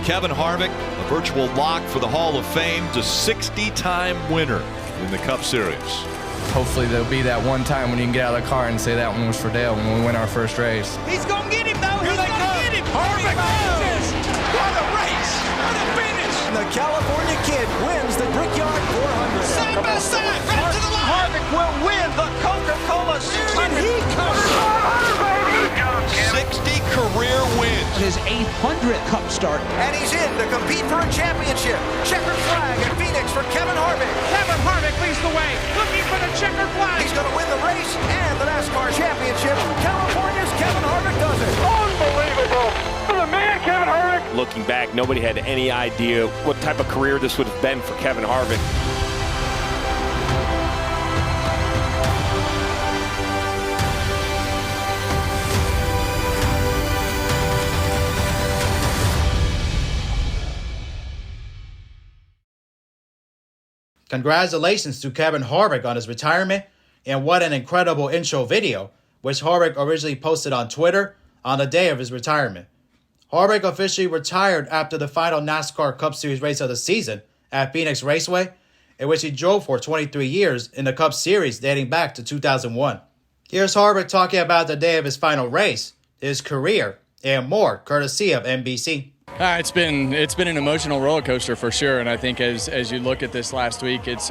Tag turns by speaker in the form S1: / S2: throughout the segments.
S1: Kevin Harvick, a virtual lock for the Hall of Fame, to 60-time winner in the Cup Series.
S2: Hopefully there'll be that one time when you can get out of the car and say that one was for Dale when we win our first race.
S3: He's going to get him, though.
S4: Here
S3: He's going to get him.
S4: Harvick wins. What a race. What a finish.
S5: The California Kid wins the Brickyard 400.
S3: Side by side, right to the line.
S4: Harvick will win the Coca-Cola 600.
S3: He comes.
S1: 60 career wins.
S3: His 800th Cup start.
S5: And he's in to compete for a championship. Checkered flag at Phoenix for Kevin Harvick.
S3: Kevin Harvick leads the way, looking for the checkered flag.
S5: He's going to win the race and the NASCAR championship. California's Kevin Harvick does it.
S4: Unbelievable. For the man, Kevin Harvick.
S6: Looking back, nobody had any idea what type of career this would have been for Kevin Harvick.
S7: Congratulations to Kevin Harvick on his retirement, and what an incredible intro video, which Harvick originally posted on Twitter on the day of his retirement. Harvick officially retired after the final NASCAR Cup Series race of the season at Phoenix Raceway, in which he drove for 23 years in the Cup Series dating back to 2001. Here's Harvick talking about the day of his final race, his career, and more, courtesy of NBC.
S2: It's been an emotional roller coaster for sure, and I think as you look at this last week, this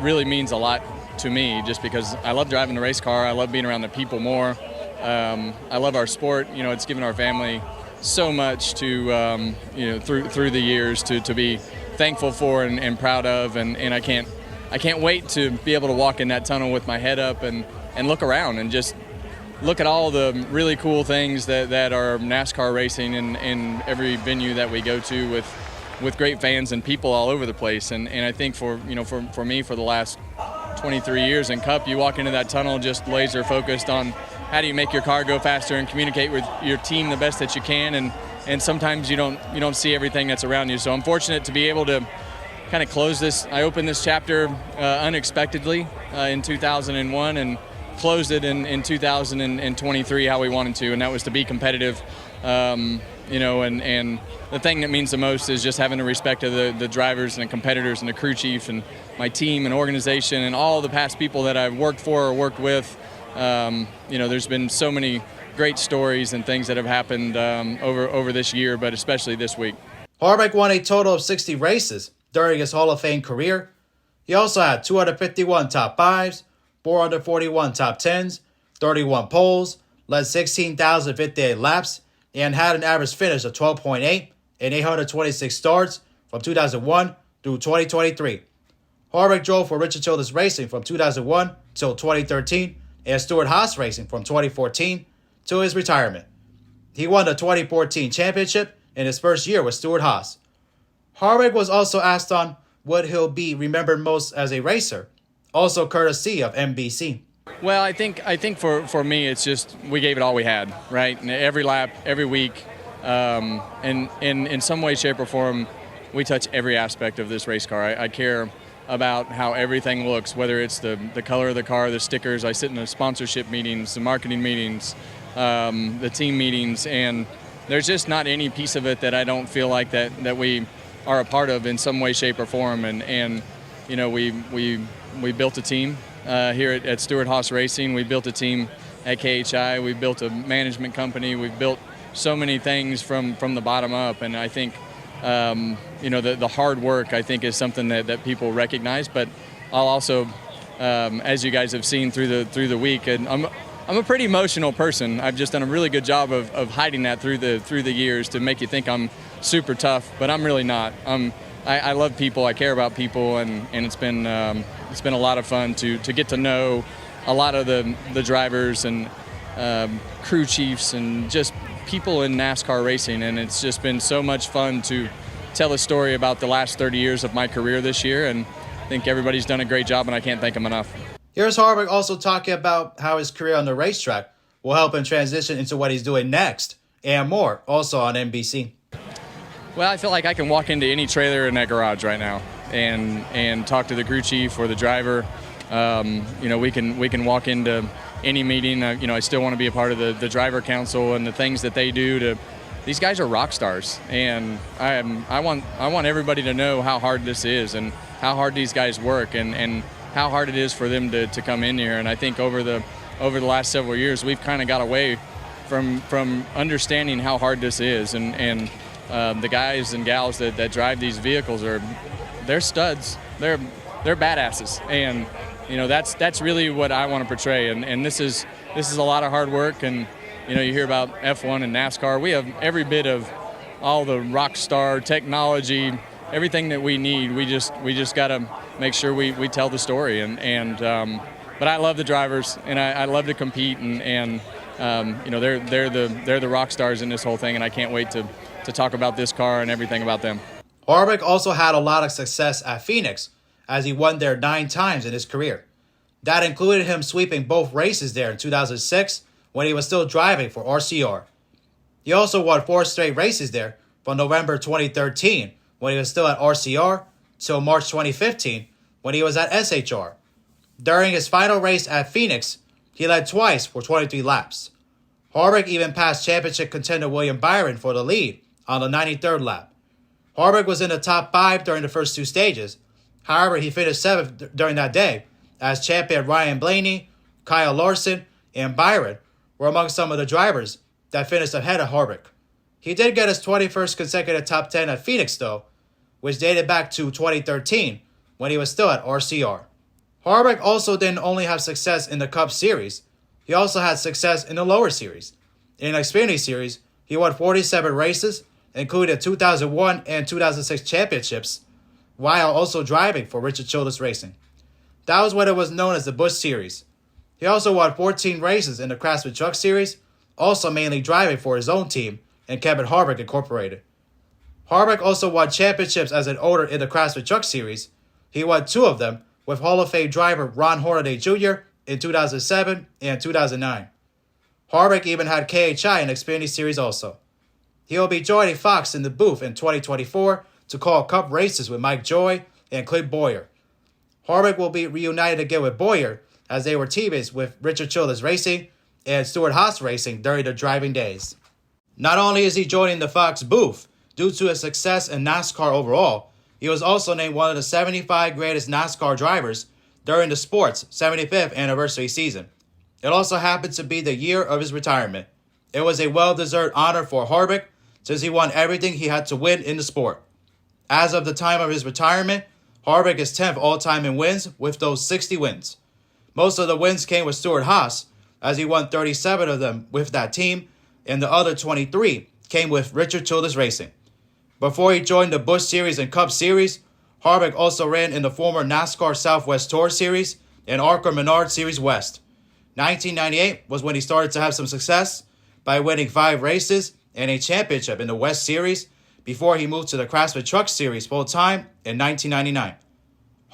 S2: really means a lot to me, just because I love driving the race car. I love being around the people more. I love our sport. It's given our family so much to through the years to be thankful for and proud of, and I can't wait to be able to walk in that tunnel with my head up and look around and just look at all the really cool things that are NASCAR racing in every venue that we go to with great fans and people all over the place. And I think for me, for the last 23 years in Cup, you walk into that tunnel just laser focused on how do you make your car go faster and communicate with your team the best that you can. And sometimes you don't see everything that's around you. So I'm fortunate to be able to kind of close this. I opened this chapter unexpectedly in 2001 and closed it in 2023 how we wanted to, and that was to be competitive. And the thing that means the most is just having the respect of the drivers and the competitors and the crew chief and my team and organization and all the past people that I've worked for or worked with. There's been so many great stories and things that have happened over this year, but especially this week.
S7: Harvick won a total of 60 races during his Hall of Fame career. He also had 251 top fives, 441 top 10s, 31 poles, led 16,058 laps, and had an average finish of 12.8 in 826 starts from 2001 through 2023. Harvick drove for Richard Childress Racing from 2001 till 2013 and Stewart-Haas Racing from 2014 to his retirement. He won the 2014 championship in his first year with Stewart-Haas. Harvick was also asked on what he'll be remembered most as a racer, also courtesy of NBC.
S2: Well, I think for me, it's just we gave it all we had, right? And every lap, every week, and in some way, shape, or form, we touch every aspect of this race car. I care about how everything looks, whether it's the color of the car, the stickers. I sit in the sponsorship meetings, the marketing meetings, the team meetings, and there's just not any piece of it that I don't feel like that we are a part of in some way, shape, or form. And we built a team here at Stewart-Haas Racing. We built a team at KHI. We built a management company. We've built so many things from the bottom up. And I think, the hard work, I think, is something that people recognize. But I'll also, as you guys have seen through the week, and I'm a pretty emotional person. I've just done a really good job of hiding that through the years to make you think I'm super tough, but I'm really not. I love people. I care about people, and it's been a lot of fun to get to know a lot of the drivers and crew chiefs and just people in NASCAR racing, and it's just been so much fun to tell a story about the last 30 years of my career this year, and I think everybody's done a great job, and I can't thank them enough.
S7: Here's Harvick also talking about how his career on the racetrack will help him transition into what he's doing next, and more, also on NBC.
S2: Well, I feel like I can walk into any trailer in that garage right now and talk to the crew chief or the driver. We can walk into any meeting. I still want to be a part of the driver council and the things that they do these guys are rock stars, and I want everybody to know how hard this is and how hard these guys work and how hard it is for them to come in here. And I think over the last several years, we've kind of got away from understanding how hard this is, and the guys and gals that drive these vehicles they're studs, they're badasses, and that's really what I want to portray. And this is a lot of hard work, and you hear about F1 and NASCAR. We have every bit of all the rock star technology, everything that we need. We just got to make sure we tell the story, but I love the drivers, and I love to compete, and they're the rock stars in this whole thing, and I can't wait to talk about this car and everything about them.
S7: Harvick also had a lot of success at Phoenix, as he won there 9 times in his career. That included him sweeping both races there in 2006 when he was still driving for RCR. He also won 4 straight races there from November 2013 when he was still at RCR till March 2015 when he was at SHR. During his final race at Phoenix, he led twice for 23 laps. Harvick even passed championship contender William Byron for the lead on the 93rd lap. Harvick was in the top 5 during the first 2 stages. However, he finished 7th during that day, as champion Ryan Blaney, Kyle Larson, and Byron were among some of the drivers that finished ahead of Harvick. He did get his 21st consecutive top 10 at Phoenix, though, which dated back to 2013 when he was still at RCR. Harvick also didn't only have success in the Cup Series, he also had success in the lower series. In the Xfinity Series, he won 47 races, including the 2001 and 2006 championships, while also driving for Richard Childress Racing. That was what it was known as the Busch Series. He also won 14 races in the Craftsman Truck Series, also mainly driving for his own team and Kevin Harvick Incorporated. Harvick also won championships as an owner in the Craftsman Truck Series. He won 2 of them with Hall of Fame driver Ron Hornaday Jr. in 2007 and 2009. Harvick even had KHI in the Xfinity Series also. He will be joining Fox in the booth in 2024 to call Cup races with Mike Joy and Clint Bowyer. Harvick will be reunited again with Bowyer as they were teammates with Richard Childress Racing and Stewart-Haas Racing during their driving days. Not only is he joining the Fox booth due to his success in NASCAR overall, he was also named one of the 75 greatest NASCAR drivers during the sport's 75th anniversary season. It also happened to be the year of his retirement. It was a well-deserved honor for Harvick since he won everything he had to win in the sport. As of the time of his retirement, Harvick is 10th all-time in wins with those 60 wins. Most of the wins came with Stewart-Haas, as he won 37 of them with that team, and the other 23 came with Richard Childress Racing. Before he joined the Busch Series and Cup Series, Harvick also ran in the former NASCAR Southwest Tour Series and ARCA Menard Series West. 1998 was when he started to have some success by winning 5 races and a championship in the West Series before he moved to the Craftsman Truck Series full-time in 1999.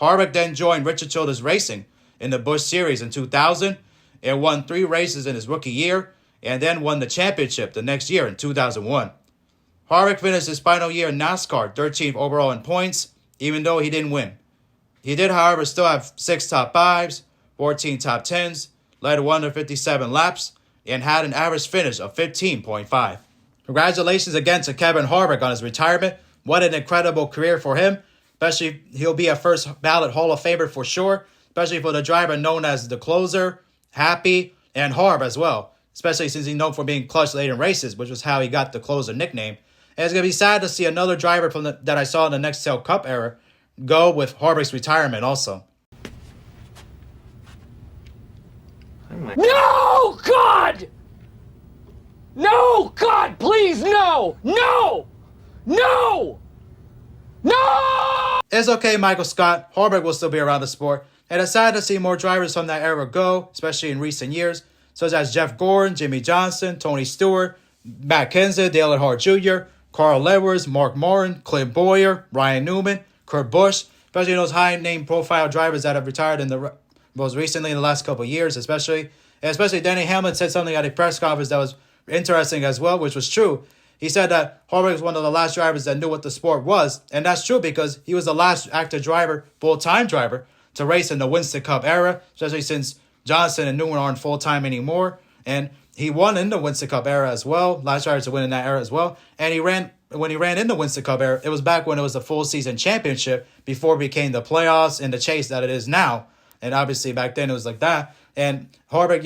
S7: Harvick then joined Richard Childress Racing in the Busch Series in 2000 and won 3 races in his rookie year and then won the championship the next year in 2001. Harvick finished his final year in NASCAR 13th overall in points, even though he didn't win. He did, however, still have 6 top 5s, 14 top 10s, led 157 laps, and had an average finish of 15.5. Congratulations again to Kevin Harvick on his retirement. What an incredible career for him. Especially, he'll be a first ballot Hall of Famer for sure, especially for the driver known as the closer, Happy, and Harv as well. Especially since he's known for being clutch late in races, which was how he got the closer nickname. And it's going to be sad to see another driver from that I saw in the Nextel Cup era go with Harvick's retirement also.
S8: No, God! No, God, please, no! No! No! No!
S7: It's okay, Michael Scott. Harvick will still be around the sport. And it's sad to see more drivers from that era go, especially in recent years, such as Jeff Gordon, Jimmy Johnson, Tony Stewart, Matt Kenseth, Dale Earnhardt Jr., Carl Edwards, Mark Martin, Clint Bowyer, Ryan Newman, Kurt Busch, especially those high-name profile drivers that have retired in the most recently in the last couple of years, especially Denny Hamlin said something at a press conference that was interesting as well, which was true. He said that Harvick was one of the last drivers that knew what the sport was, and that's true because he was the last active driver, full-time driver, to race in the Winston Cup era, especially since Johnson and Newman aren't full-time anymore. And he won in the Winston Cup era as well. Last driver to win in that era as well. And when he ran in the Winston Cup era, it was back when it was a full season championship before it became the playoffs and the chase that it is now. And obviously back then it was like that. And Harvick,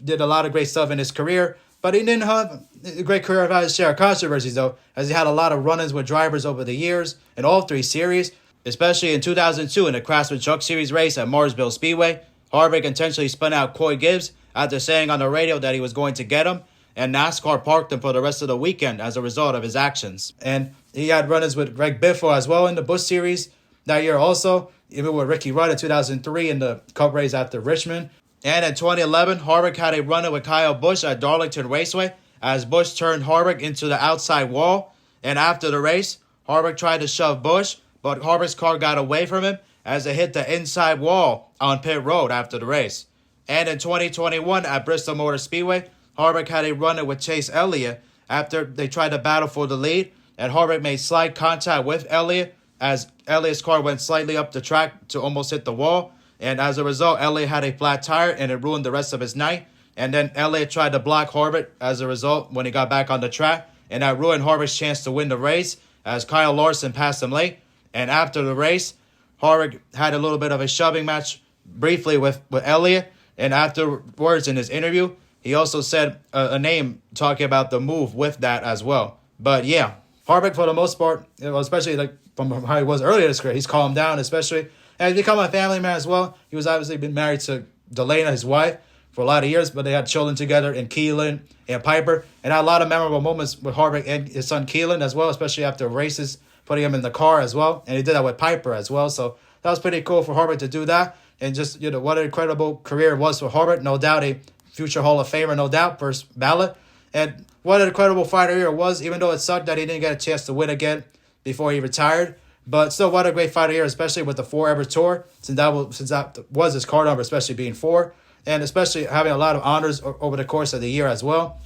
S7: did a lot of great stuff in his career, but he didn't have a great career without his share of controversies, though, as he had a lot of run-ins with drivers over the years in all three series, especially in 2002 in the Craftsman Truck Series race at Marsville Speedway. Harvick intentionally spun out Coy Gibbs after saying on the radio that he was going to get him, and NASCAR parked him for the rest of the weekend as a result of his actions. And he had run-ins with Greg Biffle as well in the Busch Series that year also, even with Ricky Rudd in 2003 in the Cup race after Richmond. And in 2011, Harvick had a run-in with Kyle Busch at Darlington Raceway as Busch turned Harvick into the outside wall. And after the race, Harvick tried to shove Busch, but Harvick's car got away from him as it hit the inside wall on pit road after the race. And in 2021 at Bristol Motor Speedway, Harvick had a run-in with Chase Elliott after they tried to battle for the lead, and Harvick made slight contact with Elliott as Elliott's car went slightly up the track to almost hit the wall. And as a result, Elliott had a flat tire, and it ruined the rest of his night. And then Elliott tried to block Harvick as a result when he got back on the track, and that ruined Harvick's chance to win the race as Kyle Larson passed him late. And after the race, Harvick had a little bit of a shoving match briefly with Elliott, and afterwards in his interview, he also said a name talking about the move with that as well. But yeah, Harvick for the most part, especially like from how he was earlier in his career, he's calmed down, especially. And he's become a family man as well. He was obviously been married to Delana, his wife, for a lot of years, but they had children together in Keelan and Piper, and had a lot of memorable moments with Harvick and his son Keelan as well, especially after races, putting him in the car as well. And he did that with Piper as well. So that was pretty cool for Harvick to do that. And just, what an incredible career it was for Harvick. No doubt a future Hall of Famer, no doubt, first ballot. And what an incredible fighter year it was, even though it sucked that he didn't get a chance to win again before he retired. But still, what a great fighter year, especially with the 4-ever tour, since that was his car number, especially being 4. And especially having a lot of honors over the course of the year as well.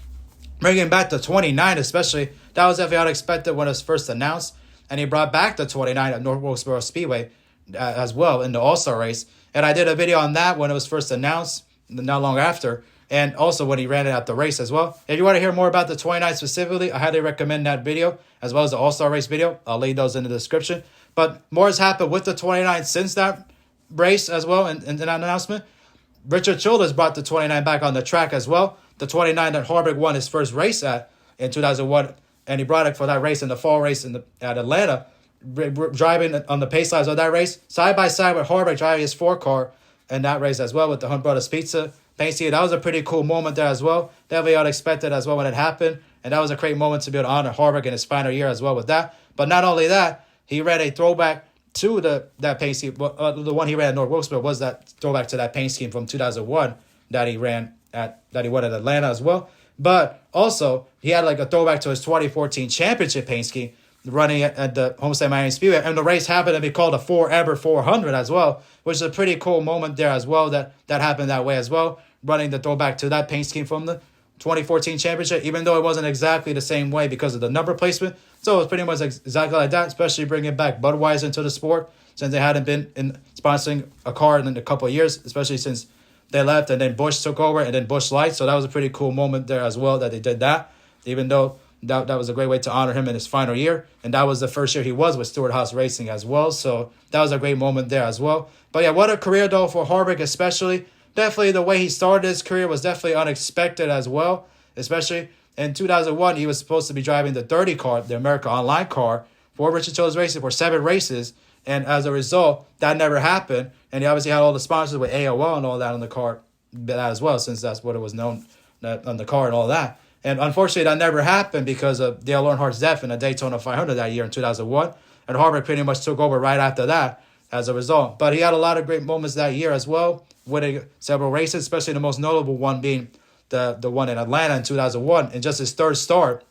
S7: Bringing back the 29 especially, that was definitely unexpected when it was first announced. And he brought back the 29 at North Wilkesboro Speedway as well in the All-Star race. And I did a video on that when it was first announced, not long after, and also when he ran it at the race as well. If you want to hear more about the 29 specifically, I highly recommend that video, as well as the All-Star race video. I'll leave those in the description. But more has happened with the 29 since that race as well, and that announcement. Richard Childress brought the 29 back on the track as well. The 29 that Harvick won his first race at in 2001, and he brought it for that race in the fall race at Atlanta, driving on the pace lines of that race, side by side with Harvick driving his 4 car in that race as well with the Hunt Brothers Pizza paint scheme. That was a pretty cool moment there as well. Definitely unexpected as well when it happened, and that was a great moment to be able to honor Harvick in his final year as well with that. But not only that, he ran a throwback to that paint scheme. The one he ran at North Wilkesboro was that throwback to that paint scheme from 2001 that he won at Atlanta as well. But also, he had like a throwback to his 2014 championship paint scheme running at the Homestead Miami Speedway. And the race happened to be called a 4-ever 400 as well, which is a pretty cool moment there as well that happened that way as well, running the throwback to that paint scheme from the 2014 championship, even though it wasn't exactly the same way because of the number placement. So it was pretty much exactly like that, especially bringing back Budweiser into the sport since they hadn't been sponsoring a car in a couple of years, especially since they left and then Busch took over and then Busch Lights. So that was a pretty cool moment there as well that they did that, even though that was a great way to honor him in his final year. And that was the first year he was with Stewart Haas Racing as well. So that was a great moment there as well. But yeah, what a career though for Harvick especially. Definitely the way he started his career was definitely unexpected as well, especially in 2001, he was supposed to be driving the 30 car, the America Online car, for Richard Childress Racing for 7 races. And as a result, that never happened. And he obviously had all the sponsors with AOL and all that on the car as well, since that's what it was known on the car and all that. And unfortunately, that never happened because of Dale Earnhardt's death in the Daytona 500 that year in 2001. And Harvick pretty much took over right after that as a result. But he had a lot of great moments that year as well, winning several races, especially the most notable one being the one in Atlanta in 2001, and just his third start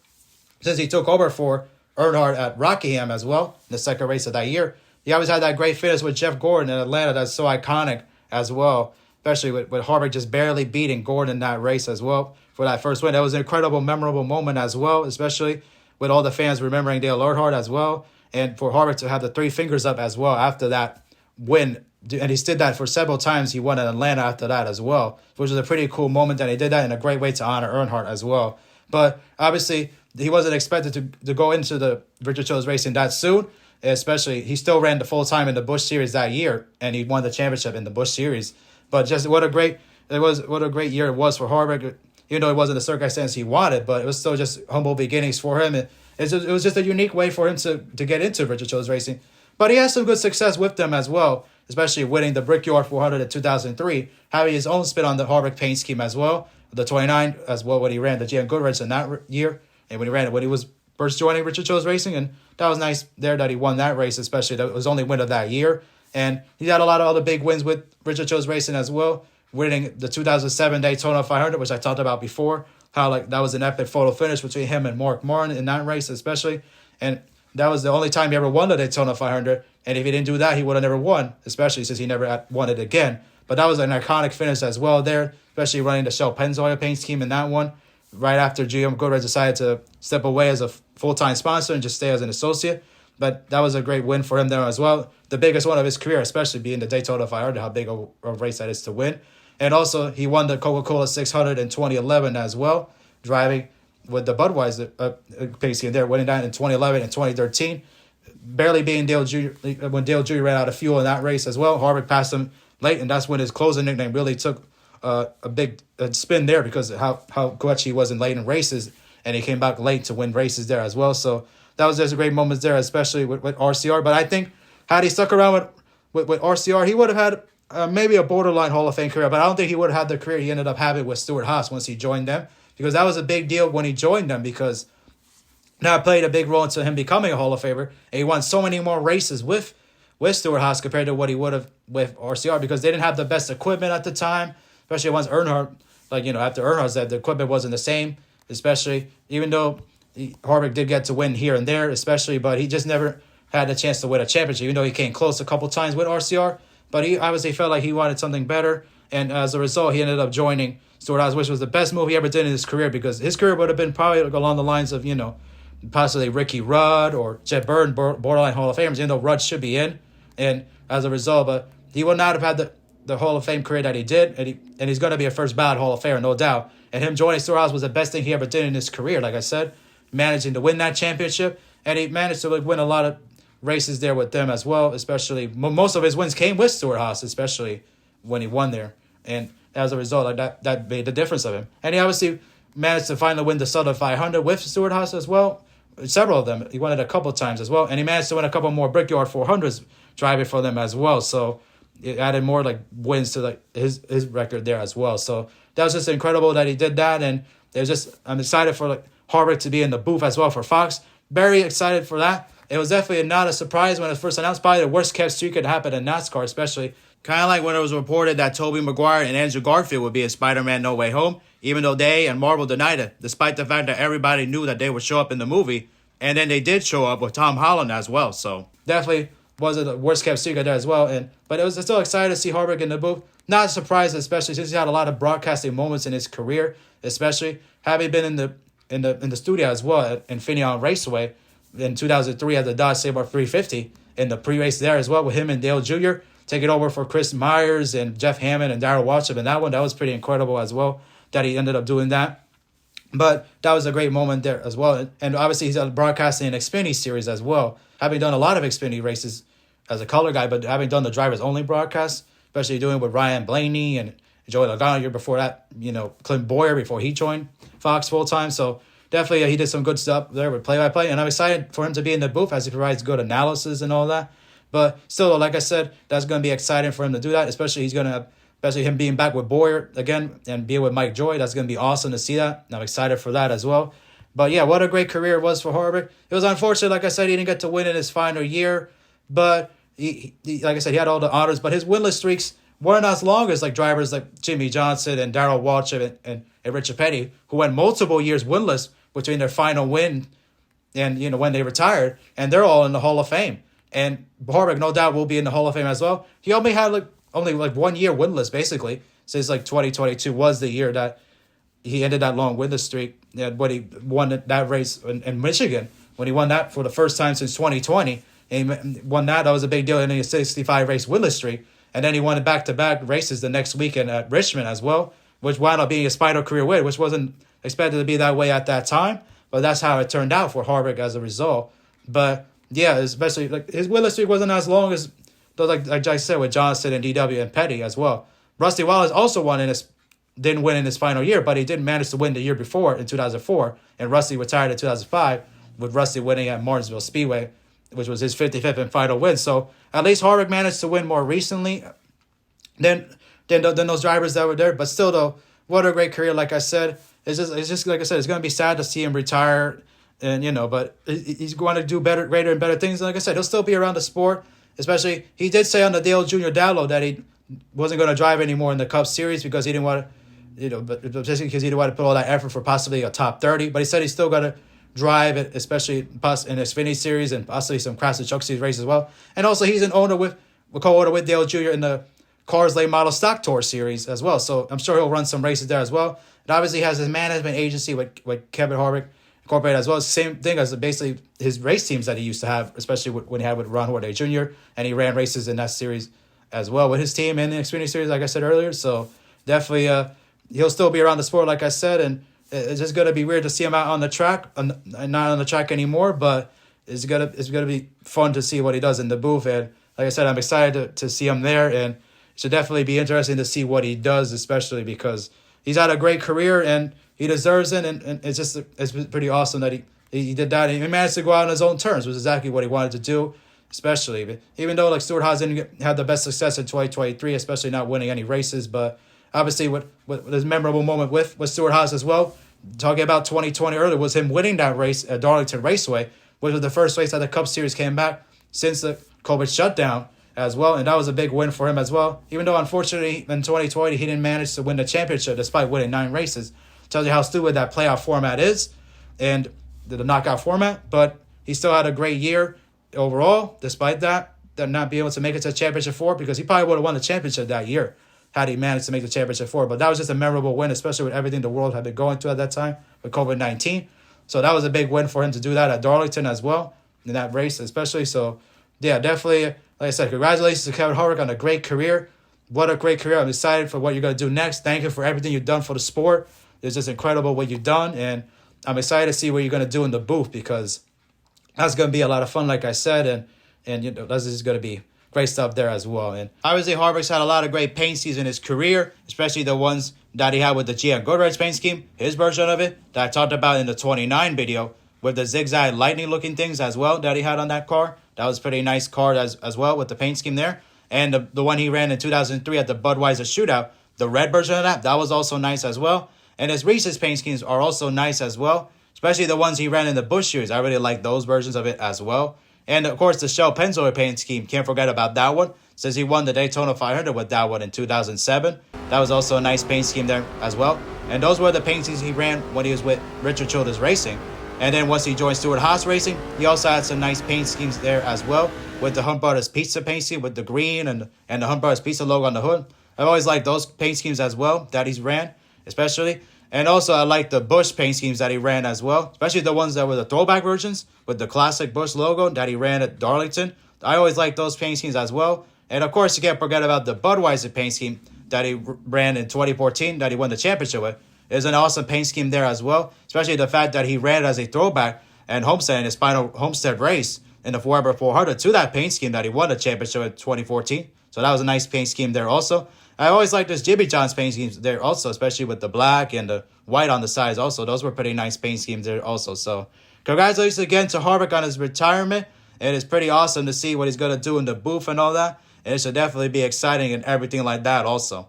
S7: since he took over for Earnhardt at Rockingham as well in the second race of that year. He always had that great finish with Jeff Gordon in Atlanta that's so iconic as well, especially with Harvick just barely beating Gordon in that race as well for that first win. That was an incredible, memorable moment as well, especially with all the fans remembering Dale Earnhardt as well, and for Harvick to have the 3 fingers up as well after that win and he did that for several times. He won in Atlanta after that as well, which was a pretty cool moment. And he did that in a great way to honor Earnhardt as well. But obviously, he wasn't expected to go into the Richard Childress Racing that soon. Especially, he still ran the full time in the Busch Series that year, and he won the championship in the Busch Series. But just what a great year it was for Harvick. Even though it wasn't the circumstance he wanted, but it was still just humble beginnings for him. It was just a unique way for him to get into Richard Childress Racing. But he had some good success with them as well, especially winning the Brickyard 400 in 2003, having his own spin on the Harvick paint scheme as well, the 29 as well when he ran the GM Goodwrench in that year, and when he was first joining Richard Childress Racing, and that was nice there that he won that race, especially that it was only win of that year. And he had a lot of other big wins with Richard Childress Racing as well, winning the 2007 Daytona 500, which I talked about before, how that was an epic photo finish between him and Mark Martin in that race especially. And that was the only time he ever won the Daytona 500. And if he didn't do that, he would have never won, especially since he never won it again. But that was an iconic finish as well there, especially running the Shell Pennzoil paint scheme in that one, right after GM Goodwrench decided to step away as a full-time sponsor and just stay as an associate. But that was a great win for him there as well. The biggest one of his career, especially being the Daytona 500, how big a race that is to win. And also, he won the Coca-Cola 600 in 2011 as well, driving with the Budweiser paint scheme there, winning that in 2011 and 2013. Barely being Dale Jr. when Dale Jr. ran out of fuel in that race as well. Harvick passed him late, and that's when his closing nickname really took a big spin there because of how much he was in late in races, and he came back late to win races there as well. So that was just a great moment there, especially with RCR. But I think had he stuck around with RCR, he would have had maybe a borderline Hall of Fame career, but I don't think he would have had the career he ended up having with Stewart-Haas once he joined them, because that was a big deal when he joined them, because that played a big role into him becoming a Hall of Famer, and he won so many more races with Stewart-Haas compared to what he would have with RCR, because they didn't have the best equipment at the time, especially once Earnhardt, after Earnhardt said the equipment wasn't the same, especially, even though Harvick did get to win here and there, especially, but he just never had the chance to win a championship, even though he came close a couple times with RCR. But he obviously felt like he wanted something better, and as a result, he ended up joining Stewart-Haas, which was the best move he ever did in his career, because his career would have been probably along the lines of, possibly Ricky Rudd or Jet Burton, borderline Hall of Famers, even though Rudd should be in. And as a result, but he would not have had the Hall of Fame career that he did, and he's going to be a first ballot Hall of Famer, no doubt. And him joining Stewart-Haas was the best thing he ever did in his career, like I said, managing to win that championship, and he managed to win a lot of races there with them as well, especially most of his wins came with Stewart-Haas, especially when he won there. And as a result, that made the difference of him. And he obviously managed to finally win the Southern 500 with Stewart-Haas as well. Several of them. He won it a couple times as well. And he managed to win a couple more Brickyard 400s driving for them as well. So it added more wins to his record there as well. So that was just incredible that he did that. And I'm excited for Harvick to be in the booth as well for Fox. Very excited for that. It was definitely not a surprise when it was first announced. Probably the worst kept secret that happened in NASCAR, especially. Kind of like when it was reported that Tobey Maguire and Andrew Garfield would be in Spider-Man No Way Home, even though they and Marvel denied it, despite the fact that everybody knew that they would show up in the movie. And then they did show up with Tom Holland as well. So definitely was the worst kept secret there as well. But it was still exciting to see Harvick in the booth. Not surprised, especially since he had a lot of broadcasting moments in his career, especially having been in the studio as well at Infineon Raceway in 2003 at the Dodge Sabre 350 in the pre-race there as well with him and Dale Jr. taking over for Chris Myers and Jeff Hammond and Darrell Waltrip. And that was pretty incredible as well that he ended up doing that. But that was a great moment there as well. And obviously he's broadcasting an Xfinity series as well, having done a lot of Xfinity races as a color guy, but having done the drivers only broadcast, especially doing with Ryan Blaney and Joey Logano year before that, Clint Boyer before he joined Fox full time. So definitely he did some good stuff there with play-by-play, and I'm excited for him to be in the booth as he provides good analysis and all that. But still, like I said, that's going to be exciting for him to do that, especially him being back with Boyer again and being with Mike Joy. That's going to be awesome to see that. And I'm excited for that as well. But yeah, what a great career it was for Harvick. It was unfortunate, like I said, he didn't get to win in his final year, but he like I said, he had all the honors, but his winless streaks weren't as long as drivers like Jimmy Johnson and Darrell Waltrip and Richard Petty, who went multiple years winless between their final win and when they retired, and they're all in the Hall of Fame. And Harvick, no doubt, will be in the Hall of Fame as well. He only had only 1 year winless, basically, since 2022 was the year that he ended that long winless streak. When he won that race in Michigan, when he won that for the first time since 2020, and he won that was a big deal in a 65 race winless streak. And then he won back-to-back races the next weekend at Richmond as well, which wound up being his final career win, which wasn't expected to be that way at that time. But that's how it turned out for Harvick as a result. But yeah, especially like his winless streak wasn't as long as, like I said, with Johnson and DW and Petty as well. Rusty Wallace also didn't win in his final year, but he did manage to win the year before in 2004. And Rusty retired in 2005 with Rusty winning at Martinsville Speedway, which was his 55th and final win. So at least Harvick managed to win more recently than those drivers that were there. But still, though, what a great career! Like I said, it's just like I said, it's going to be sad to see him retire, and but he's going to do greater and better things. And like I said, he'll still be around the sport. Especially, he did say on the Dale Jr. download that he wasn't going to drive anymore in the Cup Series because he didn't want to, but just because he didn't want to put all that effort for possibly a top 30. But he said he's still going to drive it, especially in Xfinity Series and possibly some Craftsman Truck Series races as well. And also, he's co-owner with Dale Jr. in the Cars Late Model Stock Tour Series as well. So I'm sure he'll run some races there as well. And obviously, he has his management agency with Kevin Harvick Incorporated as well. Same thing as basically his race teams that he used to have, especially when he had with Ron Horvath Jr. And he ran races in that series as well with his team in the Xfinity Series, like I said earlier. So definitely he'll still be around the sport, like I said. And it's just going to be weird to see him out on the track, not on the track anymore. But it's gonna be fun to see what he does in the booth. And like I said, I'm excited to see him there. And it should definitely be interesting to see what he does, especially because he's had a great career and he deserves it. And it's pretty awesome that he did that. And he managed to go out on his own terms, which is exactly what he wanted to do, especially. But even though like Stewart-Haas didn't have the best success in 2023, especially not winning any races, but obviously with his memorable moment with Stewart-Haas as well, talking about 2020 earlier, was him winning that race at Darlington Raceway, which was the first race that the Cup Series came back since the COVID shutdown as well. And that was a big win for him as well. Even though, unfortunately, in 2020, he didn't manage to win the championship despite winning 9 races. Tells you how stupid that playoff format is and the knockout format. But he still had a great year overall, despite that not being able to make it to Championship 4, because he probably would have won the championship that year had he managed to make the Championship 4. But that was just a memorable win, especially with everything the world had been going through at that time with COVID-19. So that was a big win for him to do that at Darlington as well, in that race especially. So, yeah, definitely, like I said, congratulations to Kevin Harvick on a great career. What a great career. I'm excited for what you're going to do next. Thank you for everything you've done for the sport. It's just incredible what you've done, and I'm excited to see what you're going to do in the booth, because that's going to be a lot of fun, like I said, and that's just going to be great stuff there as well. And obviously, Harvick's had a lot of great paint schemes in his career, especially the ones that he had with the GM Goodwrench paint scheme, his version of it, that I talked about in the 29 video, with the zigzag lightning-looking things as well that he had on that car. That was a pretty nice car as well with the paint scheme there. And the one he ran in 2003 at the Budweiser Shootout, the red version of that was also nice as well. And his Reese's paint schemes are also nice as well, especially the ones he ran in the Busch Series. I really like those versions of it as well. And, of course, the Shell Pennzoil paint scheme, can't forget about that one, since he won the Daytona 500 with that one in 2007. That was also a nice paint scheme there as well. And those were the paint schemes he ran when he was with Richard Childress Racing. And then once he joined Stewart-Haas Racing, he also had some nice paint schemes there as well, with the Hunt Brothers Pizza paint scheme with the green and the Hunt Brothers Pizza logo on the hood. I've always liked those paint schemes as well that he's ran, especially. And also, I like the Busch paint schemes that he ran as well, especially the ones that were the throwback versions with the classic Busch logo that he ran at Darlington. I always like those paint schemes as well. And, of course, you can't forget about the Budweiser paint scheme that he ran in 2014 that he won the championship with. It's an awesome paint scheme there as well, especially the fact that he ran it as a throwback and Homestead in his final Homestead race in the Forever 400 to that paint scheme that he won the championship in 2014. So that was a nice paint scheme there also. I always like this Jimmy John's paint schemes there also, especially with the black and the white on the sides also. Those were pretty nice paint schemes there also. So congratulations again to Harvick on his retirement. It is pretty awesome to see what he's going to do in the booth and all that. And it should definitely be exciting and everything like that also.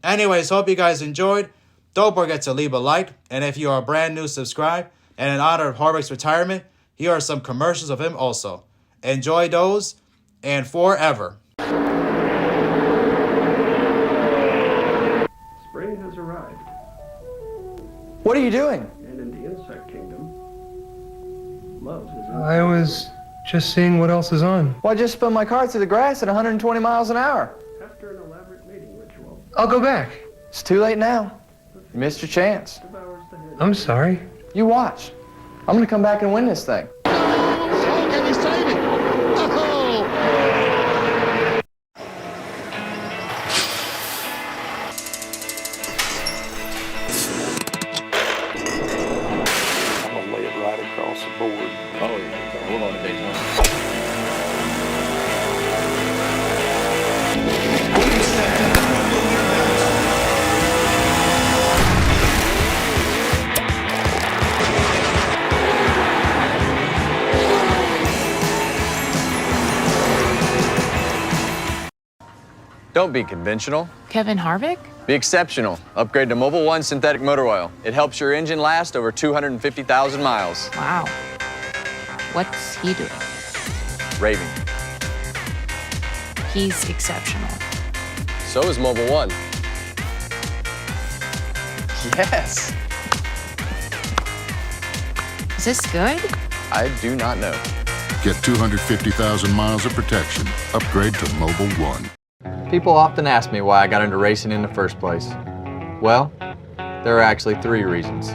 S7: Anyways, hope you guys enjoyed. Don't forget to leave a like. And if you are brand new, subscribe. And in honor of Harvick's retirement, here are some commercials of him also. Enjoy those and forever.
S9: Spring has arrived,
S5: What are you doing?
S9: and in the insect kingdom, love is in
S10: I was just seeing what else is on.
S5: Well, I just spun my car through the grass at 120 miles an hour.
S9: After an elaborate mating ritual,
S10: I'll go back.
S5: It's too late now. You missed your chance.
S9: devours the head.
S10: I'm sorry.
S5: You watch. I'm gonna come back and win this thing.
S3: Can he save it? Oh!
S2: we're going to Daytona.
S11: Don't be conventional.
S12: Kevin Harvick?
S11: Be exceptional. Upgrade to Mobil 1 synthetic motor oil. It helps your engine last over 250,000 miles.
S12: Wow. What's he doing?
S11: Raving.
S12: He's exceptional.
S11: So is Mobil 1. Yes.
S12: Is this good?
S11: I do not know.
S13: Get 250,000 miles of protection. Upgrade to Mobil 1.
S11: People often ask me why I got into racing in the first place. Well, there are actually 3 reasons.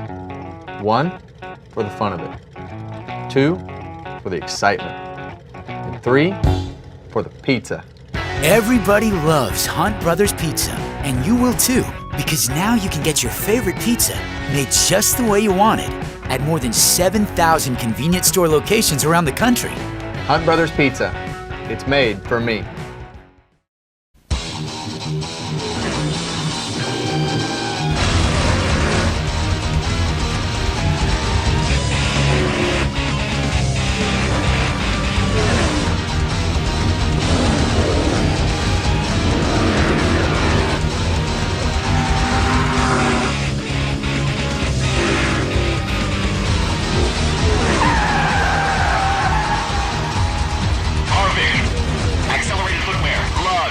S11: 1, for the fun of it. 2, for the excitement. And 3, for the pizza.
S14: Everybody loves Hunt Brothers Pizza, and you will too, because now you can get your favorite pizza made just the way you want it at more than 7,000 convenience store locations around the country.
S11: Hunt Brothers Pizza. It's made for me.